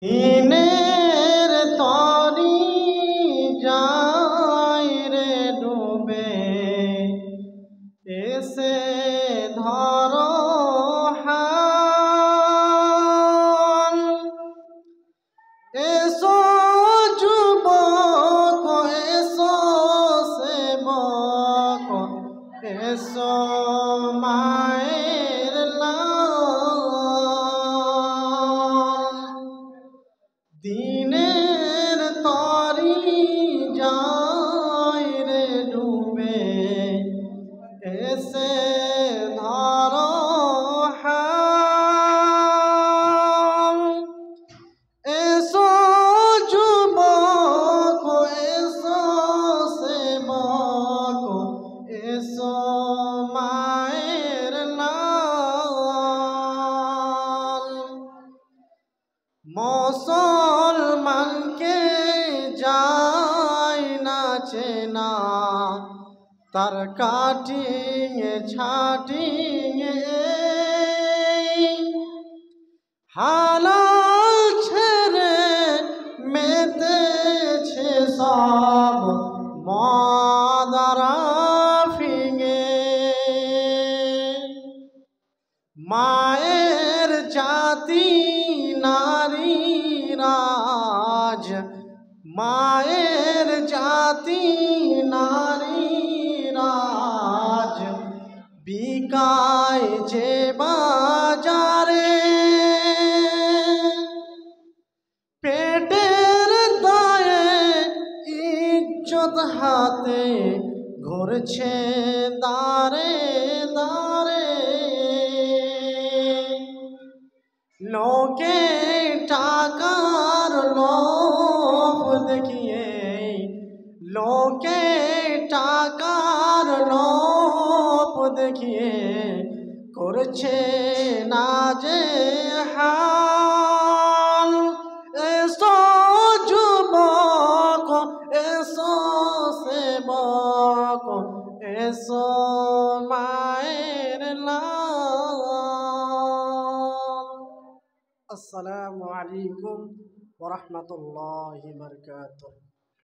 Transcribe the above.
দিনের তরি যায় রে ডুবে, এসে ধরো হাল। এসো যুবক, এসো সেবক, এসো মায়ের লাল। দিনের তরি যায় রে ডুবে, এসে ধরো হাল। এসো যুবক, এসো সেবক, এসো মায়ের লাল। মুসলমানকে যায় না চেনা, তার কাটিং ছাটিং হালাল ছেড়ে মেতেছে সব মদ ফিঙে। মায়ের জাতি নারী রাজ, মায়ের জাতি নারী রাজ, বিকায় যে বাজারে। পেটের দায়ে ইজ্জত হাতে ঘুরছে দাঁড়ে দাঁড়ে। লোকে টাকার লোভ দেখিয়ে, লোকে টাকার লোভ দেখিয়ে করছে না যে হাল। এসো যুবক, এসো সেবক, এসো মায়ের লাল। আসসালামু আলাইকুম ওয়া রাহমাতুল্লাহি ওয়া বারাকাতুহু।